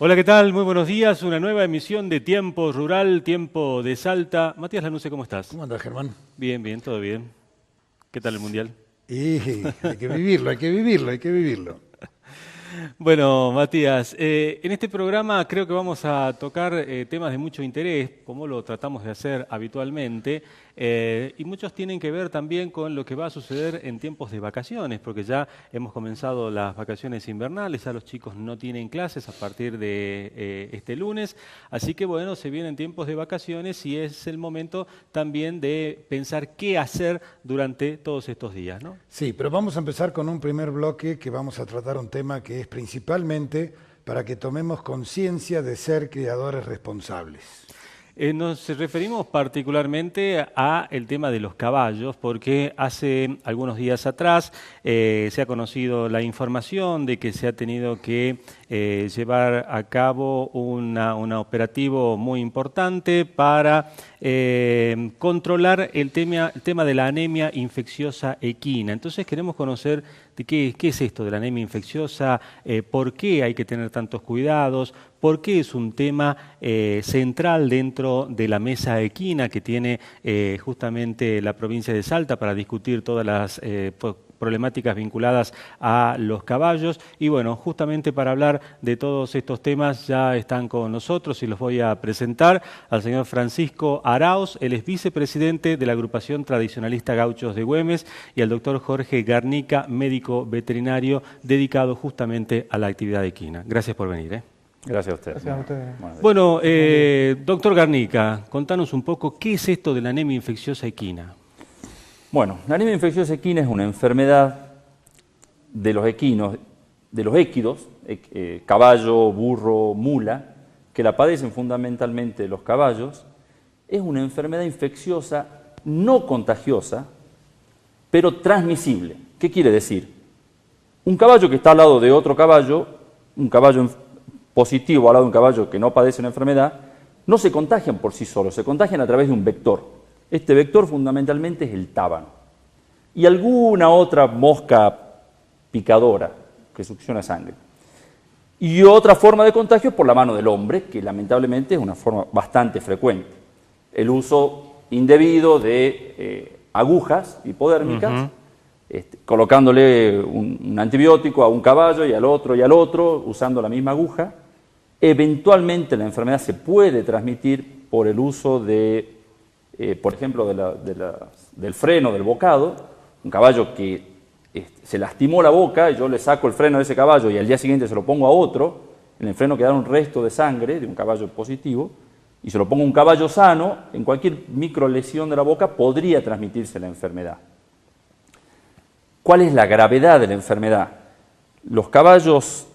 Hola, ¿qué tal? Muy buenos días. Una nueva emisión de Tiempo Rural, Tiempo de Salta. Matías Lanusse, ¿cómo estás? ¿Cómo andas, Germán? Bien, bien, todo bien. ¿Qué tal el Mundial? Y hay que vivirlo, hay que vivirlo, hay que vivirlo. Bueno, Matías, en este programa creo que vamos a tocar temas de mucho interés, como lo tratamos de hacer habitualmente, y muchos tienen que ver también con lo que va a suceder en tiempos de vacaciones, porque ya hemos comenzado las vacaciones invernales, ya los chicos no tienen clases a partir de este lunes, así que bueno, se vienen tiempos de vacaciones y es el momento también de pensar qué hacer durante todos estos días, ¿no? Sí, pero vamos a empezar con un primer bloque que vamos a tratar un tema que es principalmente para que tomemos conciencia de ser criadores responsables. Nos referimos particularmente a el tema de los caballos, porque hace algunos días atrás se ha conocido la información de que se ha tenido que llevar a cabo un operativo muy importante para controlar el tema de la anemia infecciosa equina. Entonces queremos conocer de qué es esto de la anemia infecciosa, por qué hay que tener tantos cuidados, por qué es un tema central dentro de la mesa equina que tiene justamente la provincia de Salta para discutir todas las problemáticas vinculadas a los caballos. Y bueno, justamente para hablar de todos estos temas ya están con nosotros y los voy a presentar al señor Francisco Arauz, él es vicepresidente de la agrupación tradicionalista Gauchos de Güemes, y al doctor Jorge Garnica, médico veterinario dedicado justamente a la actividad equina. Gracias por venir. Gracias a usted. Gracias a usted. Bueno, doctor Garnica, contanos un poco, ¿qué es esto de la anemia infecciosa equina? Bueno, la anemia infecciosa equina es una enfermedad de los equinos, de los équidos, caballo, burro, mula, que la padecen fundamentalmente los caballos. Es una enfermedad infecciosa no contagiosa, pero transmisible. ¿Qué quiere decir? Un caballo que está al lado de otro caballo, un caballo positivo al lado de un caballo que no padece una enfermedad, no se contagian por sí solos, se contagian a través de un vector. Este vector fundamentalmente es el tábano y alguna otra mosca picadora que succiona sangre. Y otra forma de contagio es por la mano del hombre, que lamentablemente es una forma bastante frecuente. El uso indebido de agujas hipodérmicas, colocándole un antibiótico a un caballo y al otro, usando la misma aguja. Eventualmente la enfermedad se puede transmitir por el uso de, por ejemplo, del freno, del bocado. Un caballo que se lastimó la boca y yo le saco el freno de ese caballo y al día siguiente se lo pongo a otro, en el freno queda un resto de sangre de un caballo positivo, y se lo pongo a un caballo sano, en cualquier microlesión de la boca podría transmitirse la enfermedad. ¿Cuál es la gravedad de la enfermedad? Los caballos,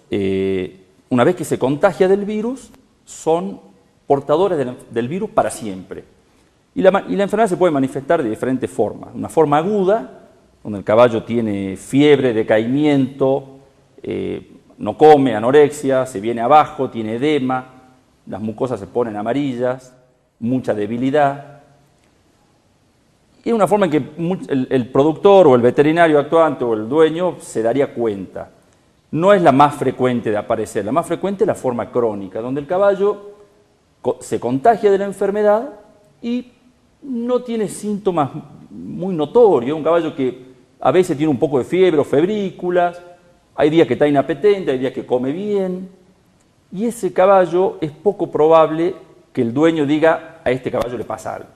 una vez que se contagia del virus, son portadores del virus para siempre. Y la enfermedad se puede manifestar de diferentes formas. Una forma aguda, donde el caballo tiene fiebre, decaimiento, no come, anorexia, se viene abajo, tiene edema, las mucosas se ponen amarillas, mucha debilidad. Y es una forma en que el productor o el veterinario actuante o el dueño se daría cuenta. No es la más frecuente de aparecer, la más frecuente es la forma crónica, donde el caballo se contagia de la enfermedad y no tiene síntomas muy notorios. Un caballo que a veces tiene un poco de fiebre o febrículas, hay días que está inapetente, hay días que come bien, y ese caballo es poco probable que el dueño diga a este caballo le pasa algo.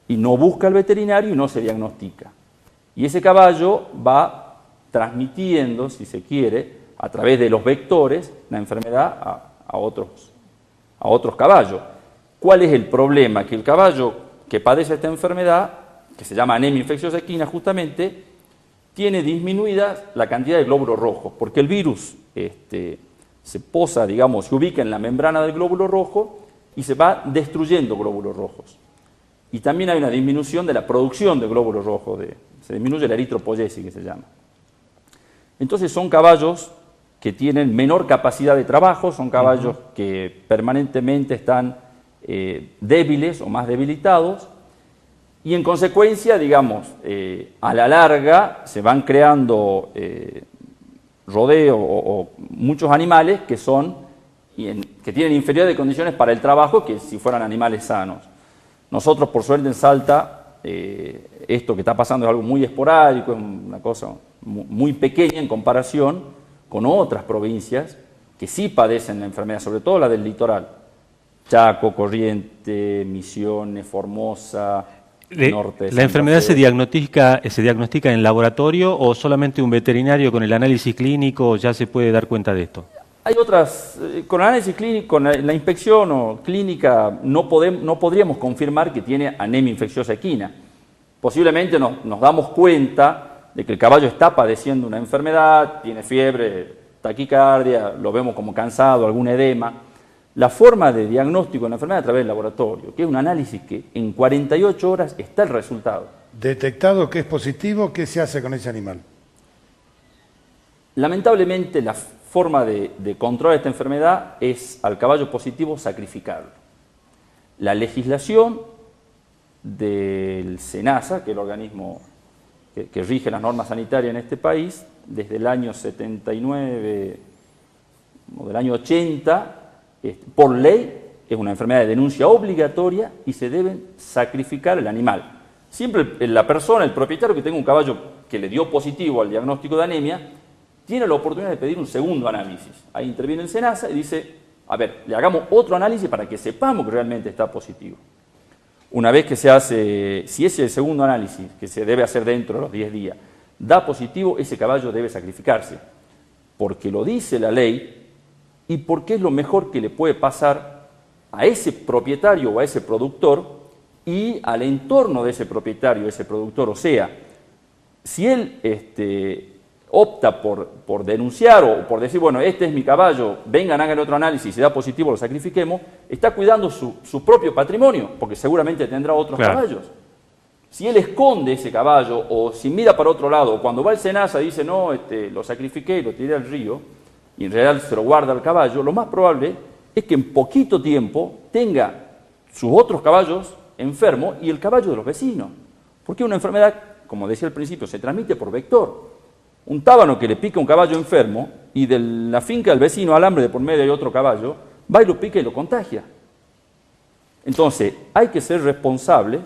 Y no busca al veterinario y no se diagnostica. Y ese caballo va transmitiendo, si se quiere, a través de los vectores, la enfermedad a otros caballos. ¿Cuál es el problema? Que el caballo que padece esta enfermedad, que se llama anemia infecciosa equina justamente, tiene disminuida la cantidad de glóbulos rojos, porque el virus se posa, digamos, se ubica en la membrana del glóbulo rojo y se va destruyendo glóbulos rojos. Y también hay una disminución de la producción de glóbulos rojos, se disminuye la eritropoyesis, que se llama. Entonces son caballos que tienen menor capacidad de trabajo, son caballos que permanentemente están débiles o más debilitados, y en consecuencia, digamos, a la larga se van creando rodeos o muchos animales que son que tienen inferioridad de condiciones para el trabajo que si fueran animales sanos. Nosotros, por suerte, en Salta, esto que está pasando es algo muy esporádico, es una cosa muy pequeña en comparación con otras provincias que sí padecen la enfermedad, sobre todo la del litoral. Chaco, Corrientes, Misiones, Formosa, norte de ¿La Santa enfermedad Fe. se diagnostica en laboratorio o solamente un veterinario con el análisis clínico ya se puede dar cuenta de esto? Hay otras, con análisis clínico, con la inspección o clínica, no podríamos confirmar que tiene anemia infecciosa equina. Posiblemente nos damos cuenta de que el caballo está padeciendo una enfermedad, tiene fiebre, taquicardia, lo vemos como cansado, algún edema. La forma de diagnóstico de la enfermedad a través del laboratorio, que es un análisis que en 48 horas está el resultado. Detectado que es positivo, ¿qué se hace con ese animal? Lamentablemente, la forma de controlar esta enfermedad es al caballo positivo sacrificarlo. La legislación del SENASA, que es el organismo que rige las normas sanitarias en este país, desde el año 79 o del año 80, por ley es una enfermedad de denuncia obligatoria y se debe sacrificar el animal. Siempre la persona, el propietario que tenga un caballo que le dio positivo al diagnóstico de anemia, tiene la oportunidad de pedir un segundo análisis. Ahí interviene el SENASA y dice, a ver, le hagamos otro análisis para que sepamos que realmente está positivo. Una vez que se hace, si ese segundo análisis, que se debe hacer dentro de los 10 días, da positivo, ese caballo debe sacrificarse, porque lo dice la ley y porque es lo mejor que le puede pasar a ese propietario o a ese productor y al entorno de ese propietario, ese productor. O sea, si él opta por denunciar o por decir, bueno, este es mi caballo, vengan, hagan otro análisis, si da positivo lo sacrifiquemos, está cuidando su propio patrimonio, porque seguramente tendrá otros caballos. Si él esconde ese caballo o si mira para otro lado, o cuando va al SENASA y dice, no, lo sacrifiqué y lo tiré al río, y en realidad se lo guarda al caballo, lo más probable es que en poquito tiempo tenga sus otros caballos enfermos y el caballo de los vecinos. Porque una enfermedad, como decía al principio, se transmite por vector. Un tábano que le pica un caballo enfermo y de la finca del vecino alambre de por medio hay otro caballo, va y lo pica y lo contagia. Entonces, hay que ser responsables,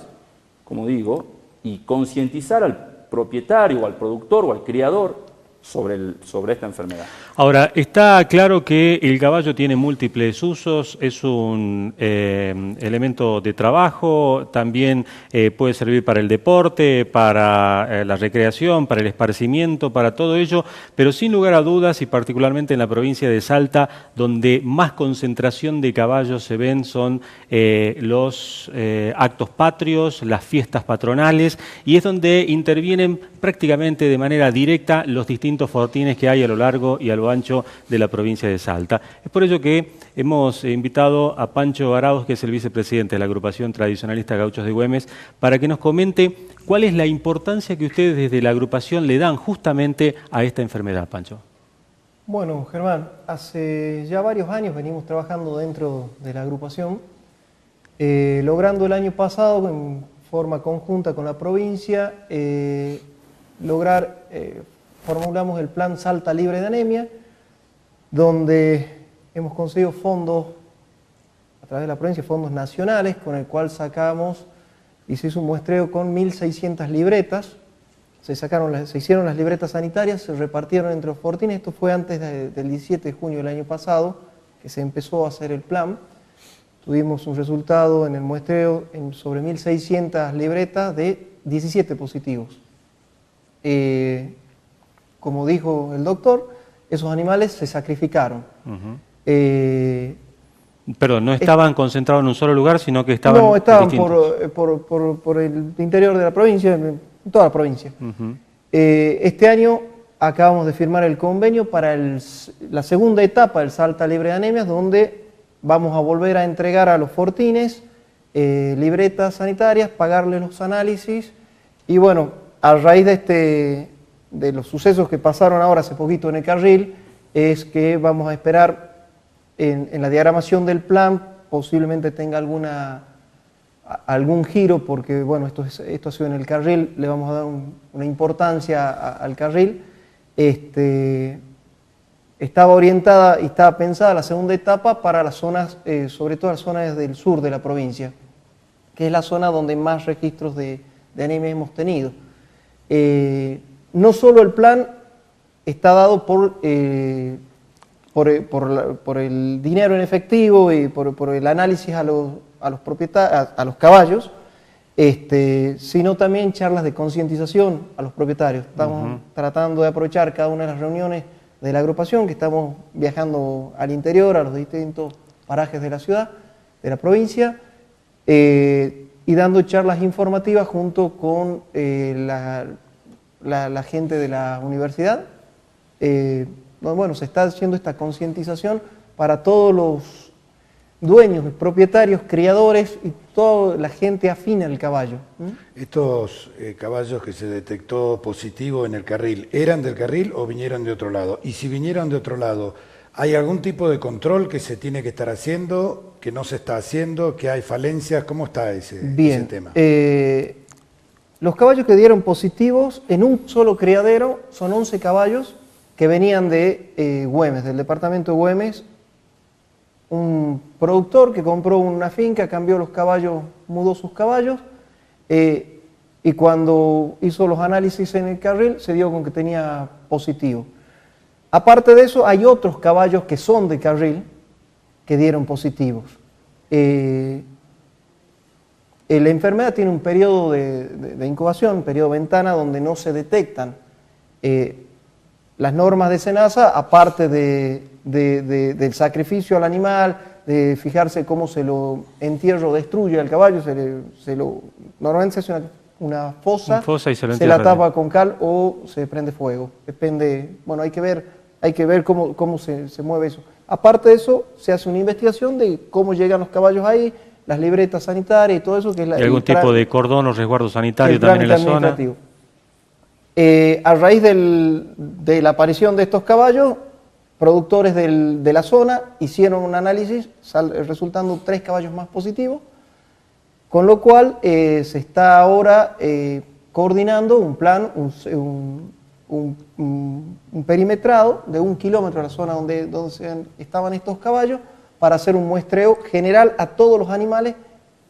como digo, y concientizar al propietario o al productor o al criador sobre esta enfermedad. Ahora, está claro que el caballo tiene múltiples usos, es un elemento de trabajo, también puede servir para el deporte, para la recreación, para el esparcimiento, para todo ello, pero sin lugar a dudas, y particularmente en la provincia de Salta, donde más concentración de caballos se ven son los actos patrios, las fiestas patronales, y es donde intervienen prácticamente de manera directa los distintos fortines que hay a lo largo y a lo ancho de la provincia de Salta. Es por ello que hemos invitado a Pancho Arauz, que es el vicepresidente de la agrupación tradicionalista Gauchos de Güemes, para que nos comente cuál es la importancia que ustedes desde la agrupación le dan justamente a esta enfermedad, Pancho. Bueno, Germán, hace ya varios años venimos trabajando dentro de la agrupación, logrando el año pasado, en forma conjunta con la provincia, formulamos el plan Salta Libre de Anemia, donde hemos conseguido fondos, a través de la provincia, fondos nacionales, con el cual sacamos y se hizo un muestreo con 1.600 libretas. Se hicieron las libretas sanitarias, se repartieron entre los fortines. Esto fue antes del 17 de junio del año pasado, que se empezó a hacer el plan. Tuvimos un resultado en el muestreo sobre 1.600 libretas de 17 positivos. Como dijo el doctor, esos animales se sacrificaron. Perdón, no estaban concentrados en un solo lugar, sino que estaban No, estaban distintos. por el interior de la provincia, en toda la provincia. Este año acabamos de firmar el convenio para la segunda etapa del Salta Libre de Anemias, donde vamos a volver a entregar a los fortines libretas sanitarias, pagarles los análisis y bueno, a raíz de los sucesos que pasaron ahora hace poquito en el carril, es que vamos a esperar en la diagramación del plan, posiblemente tenga algún giro, porque bueno, esto ha sido en el carril, le vamos a dar una importancia al carril. El estaba orientada y estaba pensada la segunda etapa para las zonas, sobre todo las zonas del sur de la provincia, que es la zona donde más registros de anemia hemos tenido. No solo el plan está dado por el dinero en efectivo y por el análisis a los propietarios, a los caballos, sino también charlas de concientización a los propietarios. Estamos tratando de aprovechar cada una de las reuniones de la agrupación, que estamos viajando al interior, a los distintos parajes de la ciudad, de la provincia, y dando charlas informativas junto con la gente de la universidad. Bueno, se está haciendo esta concientización para todos los dueños, propietarios, criadores y toda la gente afina al caballo. Estos caballos que se detectó positivo en el carril, ¿eran del carril o vinieron de otro lado? Y si vinieron de otro lado, ¿hay algún tipo de control que se tiene que estar haciendo, que no se está haciendo, que hay falencias? ¿Cómo está ese tema? Los caballos que dieron positivos en un solo criadero son 11 caballos que venían de Güemes, del departamento de Güemes. Un productor que compró una finca, cambió los caballos, mudó sus caballos, y cuando hizo los análisis en el carril se dio con que tenía positivo. Aparte de eso, hay otros caballos que son de carril que dieron positivos. La enfermedad tiene un periodo de incubación, un periodo de ventana donde no se detectan. Las normas de SENASA, aparte del sacrificio al animal, de fijarse cómo se lo entierra o destruye al caballo, normalmente se hace una fosa y se la tapa con cal o se prende fuego. Depende, bueno, hay que ver cómo se mueve eso. Aparte de eso, se hace una investigación de cómo llegan los caballos ahí, las libretas sanitarias y todo eso. Que es ¿Y algún tipo de cordón o resguardo sanitario también en la zona? A raíz de la aparición de estos caballos, productores de la zona hicieron un análisis, resultando 3 caballos más positivos, con lo cual se está ahora coordinando un plan, un perimetrado de 1 kilómetro a la zona donde estaban estos caballos, para hacer un muestreo general a todos los animales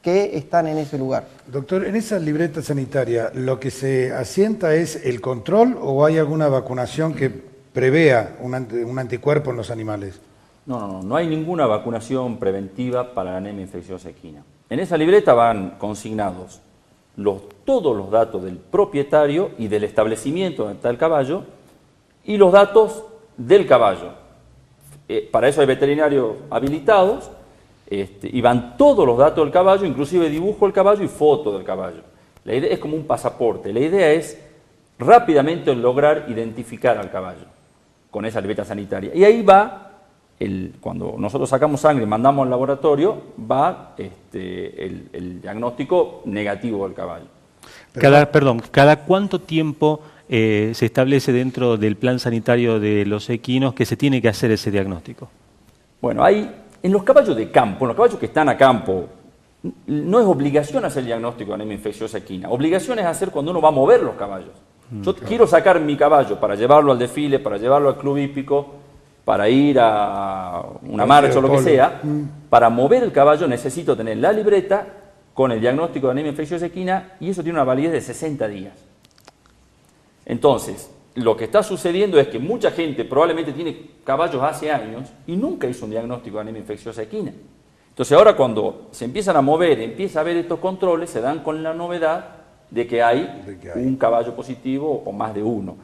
que están en ese lugar. Doctor, en esa libreta sanitaria, ¿lo que se asienta es el control o hay alguna vacunación que prevea un anticuerpo en los animales? No hay ninguna vacunación preventiva para la anemia infecciosa equina. En esa libreta van consignados todos los datos del propietario y del establecimiento donde está el caballo y los datos del caballo. Para eso hay veterinarios habilitados. Y van todos los datos del caballo, inclusive dibujo del caballo y foto del caballo. La idea es como un pasaporte. La idea es rápidamente lograr identificar al caballo con esa libreta sanitaria. Y ahí va, cuando nosotros sacamos sangre y mandamos al laboratorio, va el diagnóstico negativo del caballo. ¿Cada cuánto tiempo se establece dentro del plan sanitario de los equinos que se tiene que hacer ese diagnóstico? Bueno, en los caballos de campo, en los caballos que están a campo, no es obligación hacer el diagnóstico de anemia infecciosa equina. Obligación es hacer cuando uno va a mover los caballos. Yo quiero sacar mi caballo para llevarlo al desfile, para llevarlo al club hípico, para ir a una marcha o lo que sea. Para mover el caballo necesito tener la libreta con el diagnóstico de anemia infecciosa equina y eso tiene una validez de 60 días. Entonces, lo que está sucediendo es que mucha gente probablemente tiene caballos hace años y nunca hizo un diagnóstico de anemia infecciosa equina. Entonces ahora cuando se empiezan a mover, empieza a ver estos controles, se dan con la novedad de que hay un caballo positivo o más de uno.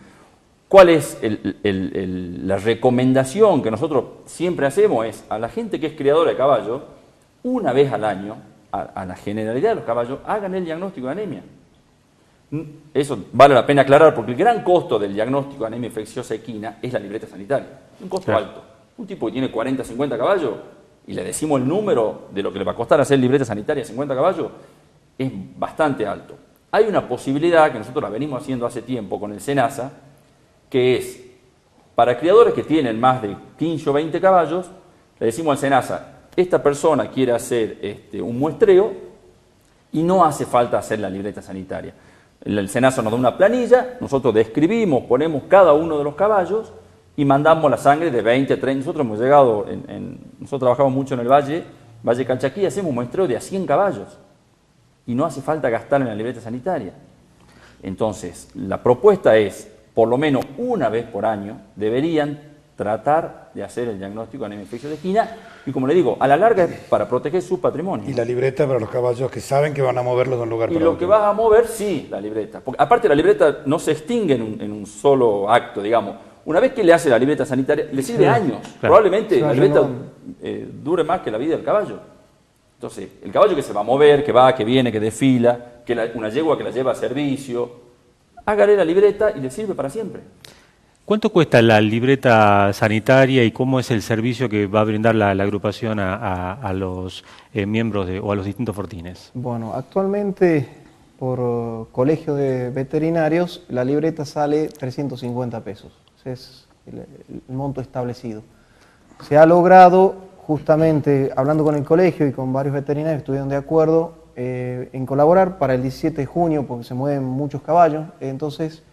¿Cuál es la recomendación que nosotros siempre hacemos? Es a la gente que es criadora de caballos, una vez al año, a la generalidad de los caballos, hagan el diagnóstico de anemia. Eso vale la pena aclarar porque el gran costo del diagnóstico de anemia infecciosa equina es la libreta sanitaria. Un costo alto. Un tipo que tiene 40, 50 caballos y le decimos el número de lo que le va a costar hacer libreta sanitaria a 50 caballos, es bastante alto. Hay una posibilidad que nosotros la venimos haciendo hace tiempo con el SENASA, que es para criadores que tienen más de 15 o 20 caballos, le decimos al SENASA, esta persona quiere hacer un muestreo y no hace falta hacer la libreta sanitaria. El SENASA nos da una planilla, nosotros describimos, ponemos cada uno de los caballos y mandamos la sangre de 20 a 30. Nosotros hemos llegado, nosotros trabajamos mucho en el Valle Calchaquí, hacemos un muestreo de a 100 caballos y no hace falta gastar en la libreta sanitaria. Entonces, la propuesta es, por lo menos una vez por año, deberían tratar de hacer el diagnóstico de anemia infecciosa de equina y, como le digo, a la larga es para proteger su patrimonio. Y la libreta para los caballos que saben que van a moverlos de un lugar para otro. Y lo otro. que vas a mover, sí, la libreta. Porque aparte la libreta no se extingue en un solo acto, digamos. Una vez que le hace la libreta sanitaria, le sirve años. Claro. Probablemente la libreta dure más que la vida del caballo. Entonces, el caballo que se va a mover, que va, que viene, que desfila, una yegua que la lleva a servicio, hágale la libreta y le sirve para siempre. ¿Cuánto cuesta la libreta sanitaria y cómo es el servicio que va a brindar la agrupación a los miembros o a los distintos fortines? Bueno, actualmente por colegio de veterinarios la libreta sale 350 pesos. Ese es el monto establecido. Se ha logrado, justamente hablando con el colegio y con varios veterinarios que estuvieron de acuerdo, en colaborar para el 17 de junio, porque se mueven muchos caballos, entonces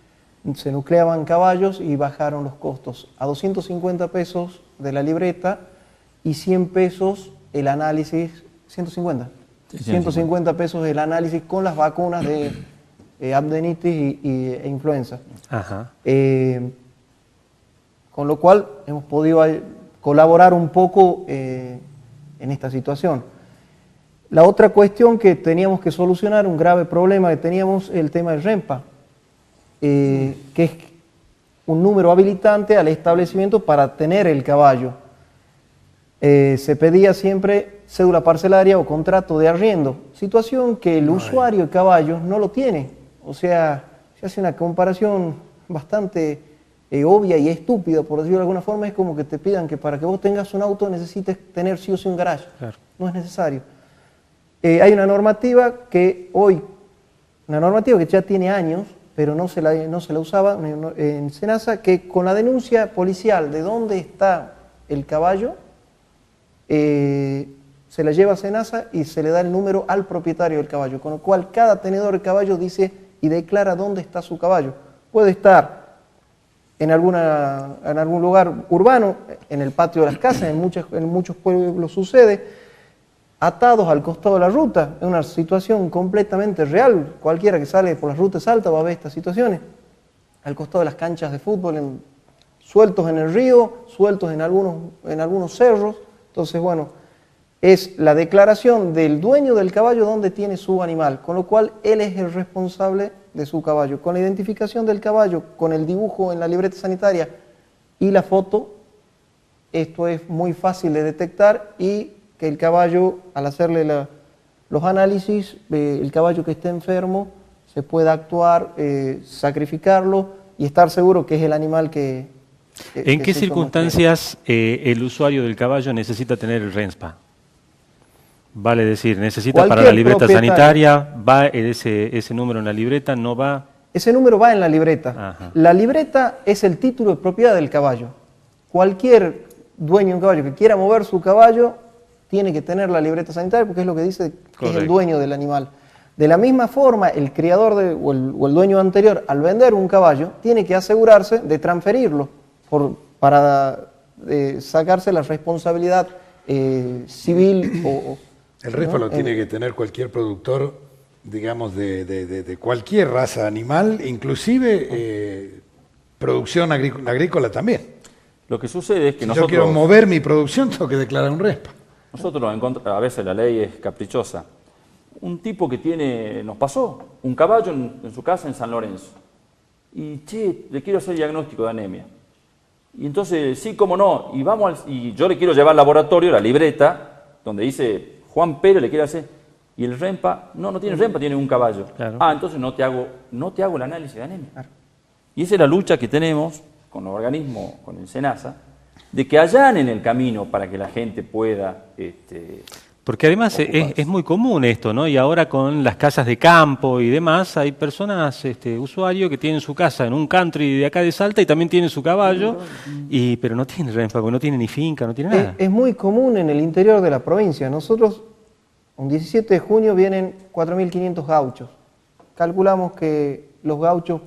se nucleaban caballos y bajaron los costos a 250 pesos de la libreta y 100 pesos el análisis, 150, sí, 150 pesos el análisis con las vacunas de abdenitis e influenza. Ajá. Con lo cual hemos podido colaborar un poco en esta situación. La otra cuestión que teníamos que solucionar, un grave problema que teníamos, el tema del REMPA, que es un número habilitante al establecimiento para tener el caballo. Se pedía siempre cédula parcelaria o contrato de arriendo, situación que el usuario de caballos no lo tiene. O sea, se hace una comparación bastante obvia y estúpida, por decirlo de alguna forma. Es como que te pidan que para que vos tengas un auto necesites tener sí o sí un garage. Claro. No es necesario. Hay una normativa que ya tiene años, pero no se la usaba en Senasa, que con la denuncia policial de dónde está el caballo, se la lleva a Senasa y se le da el número al propietario del caballo, con lo cual cada tenedor de caballo dice y declara dónde está su caballo. Puede estar en algún lugar urbano, en el patio de las casas, en muchos pueblos sucede, atados al costado de la ruta. Es una situación completamente real. Cualquiera que sale por las rutas altas va a ver estas situaciones. Al costado de las canchas de fútbol, sueltos en el río, sueltos en algunos cerros. Entonces, bueno, es la declaración del dueño del caballo donde tiene su animal, con lo cual él es el responsable de su caballo. Con la identificación del caballo, con el dibujo en la libreta sanitaria y la foto, esto es muy fácil de detectar y que el caballo, al hacerle los análisis, el caballo que esté enfermo, se pueda actuar, sacrificarlo y estar seguro que es el animal que ¿En qué circunstancias el usuario del caballo necesita tener el RENSPA? Vale decir, necesita para la libreta sanitaria, va ese número en la libreta, no va... Ese número va en la libreta. Ajá. La libreta es el título de propiedad del caballo. Cualquier dueño de un caballo que quiera mover su caballo tiene que tener la libreta sanitaria porque es lo que dice que es el dueño del animal. De la misma forma, el criador o el dueño anterior, al vender un caballo, tiene que asegurarse de transferirlo para sacarse la responsabilidad civil. El RENSPA lo tiene que tener cualquier productor, digamos, de cualquier raza animal, inclusive producción agrícola también. Lo que sucede es que si nosotros... yo quiero mover mi producción, tengo que declarar un RENSPA. Nosotros nos encontramos, a veces la ley es caprichosa. Un tipo que nos pasó un caballo en su casa en San Lorenzo. Y, le quiero hacer diagnóstico de anemia. Y entonces, sí, cómo no, y yo le quiero llevar al laboratorio la libreta, donde dice Juan Pérez le quiere hacer, y el RENSPA, no tiene RENSPA, tiene un caballo. Claro. Entonces no te hago el análisis de anemia. Claro. Y esa es la lucha que tenemos con los organismos, con el SENASA, de que allanen el camino para que la gente pueda... Porque además es muy común esto, ¿no? Y ahora con las casas de campo y demás, hay personas, usuarios que tienen su casa en un country de acá de Salta y también tienen su caballo, pero no tienen RENSPA, porque no tienen ni finca, no tienen nada. Es muy común en el interior de la provincia. Nosotros, un 17 de junio vienen 4.500 gauchos. Calculamos que los gauchos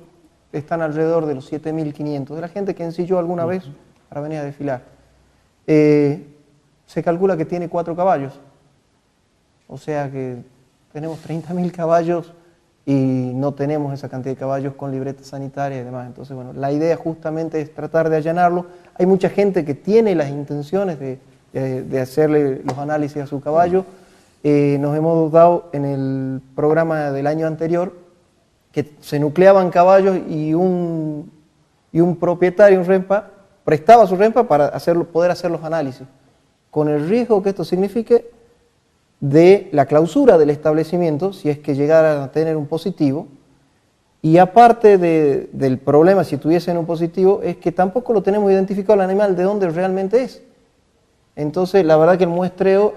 están alrededor de los 7.500. De la gente que ensilló alguna vez para venir a desfilar. Se calcula que tiene 4 caballos, o sea que tenemos 30.000 caballos y no tenemos esa cantidad de caballos con libreta sanitaria y demás. Entonces, bueno, la idea justamente es tratar de allanarlo. Hay mucha gente que tiene las intenciones de hacerle los análisis a su caballo. Nos hemos dado en el programa del año anterior que se nucleaban caballos y un propietario, un renpa, prestaba su renpa para poder hacer los análisis, con el riesgo que esto signifique de la clausura del establecimiento, si es que llegara a tener un positivo, y aparte del problema, si tuviesen un positivo, es que tampoco lo tenemos identificado el animal de dónde realmente es. Entonces, la verdad que el muestreo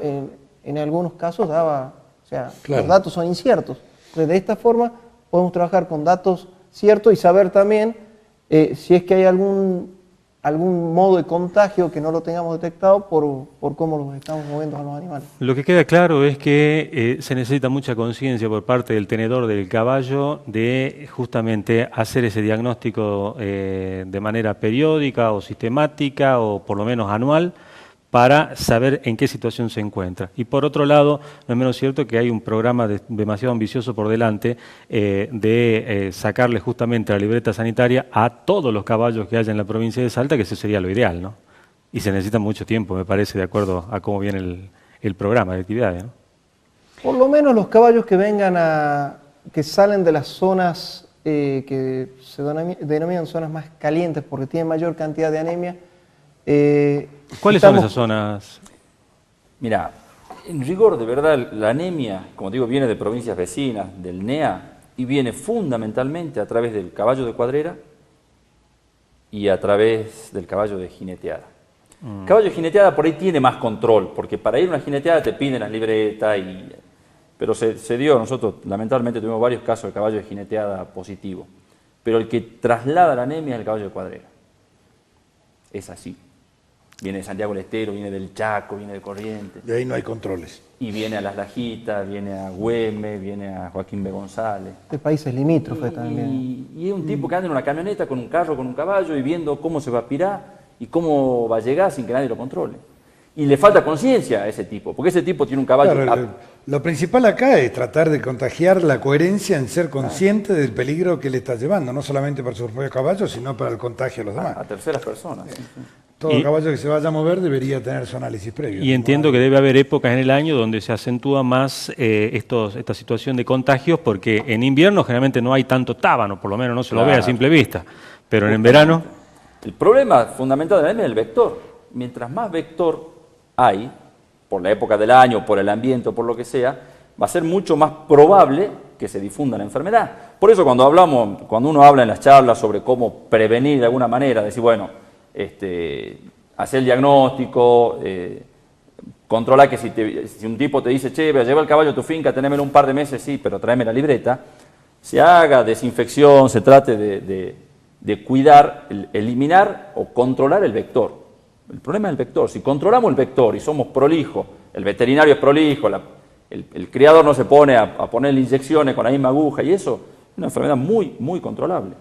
en algunos casos daba, o sea, los datos son inciertos. Entonces, de esta forma podemos trabajar con datos ciertos y saber también si es que hay algún modo de contagio que no lo tengamos detectado por cómo los estamos moviendo a los animales. Lo que queda claro es que se necesita mucha conciencia por parte del tenedor del caballo de justamente hacer ese diagnóstico de manera periódica o sistemática o por lo menos anual, para saber en qué situación se encuentra. Y por otro lado, no es menos cierto que hay un programa demasiado ambicioso por delante de sacarle justamente la libreta sanitaria a todos los caballos que haya en la provincia de Salta, que eso sería lo ideal, ¿no? Y se necesita mucho tiempo, me parece, de acuerdo a cómo viene el programa de actividades, ¿no? Por lo menos los caballos que vengan que salen de las zonas que se denominan zonas más calientes porque tienen mayor cantidad de anemia. ¿Cuáles son esas zonas? Mira, en rigor, de verdad, la anemia, como digo, viene de provincias vecinas, del NEA, y viene fundamentalmente a través del caballo de cuadrera y a través del caballo de jineteada. El caballo de jineteada por ahí tiene más control, porque para ir a una jineteada te piden las libretas, pero se dio, nosotros lamentablemente tuvimos varios casos de caballo de jineteada positivo, pero el que traslada la anemia es el caballo de cuadrera. Es así. Viene de Santiago del Estero, viene del Chaco, viene de Corrientes. De ahí no hay controles. Y viene a Las Lajitas, viene a Güemes, viene a Joaquín B. González. De países limítrofes también. Y es un tipo que anda en una camioneta con un carro, con un caballo y viendo cómo se va a pirar y cómo va a llegar sin que nadie lo controle. Y le falta conciencia a ese tipo, porque ese tipo tiene un caballo... Claro, lo principal acá es tratar de contagiar la coherencia en ser consciente del peligro que le está llevando, no solamente para sus propios caballos, sino para el contagio de los demás. A terceras personas. Sí. Todo caballo que se vaya a mover debería tener su análisis previo. Y entiendo que debe haber épocas en el año donde se acentúa más esta situación de contagios, porque en invierno generalmente no hay tanto tábano, por lo menos no se lo ve a simple vista, pero en verano... El problema fundamental de la anemia es el vector. Mientras más vector hay, por la época del año, por el ambiente o por lo que sea, va a ser mucho más probable que se difunda la enfermedad. Por eso cuando uno habla en las charlas sobre cómo prevenir de alguna manera, decir, bueno, hacer el diagnóstico, controlar que si un tipo te dice, che, lleva el caballo a tu finca, tenémelo un par de meses, sí, pero tráeme la libreta, se haga desinfección, se trate de cuidar, eliminar o controlar el vector. El problema es el vector. Si controlamos el vector y somos prolijos, el veterinario es prolijo, el criador no se pone a ponerle inyecciones con la misma aguja y eso, es una enfermedad muy, muy controlable.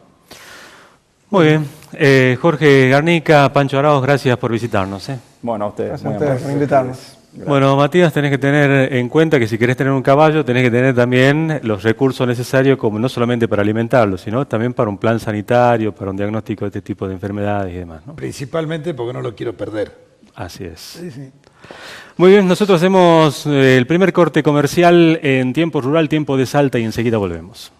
Muy bien. Jorge Garnica, Pancho Arauz, gracias por visitarnos. Bueno, a ustedes. Gracias a ustedes por invitarnos. Gracias. Bueno, Matías, tenés que tener en cuenta que si querés tener un caballo, tenés que tener también los recursos necesarios, como no solamente para alimentarlo, sino también para un plan sanitario, para un diagnóstico de este tipo de enfermedades y demás, ¿no? Principalmente porque no lo quiero perder. Así es. Sí. Muy bien, nosotros hacemos el primer corte comercial en Tiempo Rural, Tiempo de Salta, y enseguida volvemos.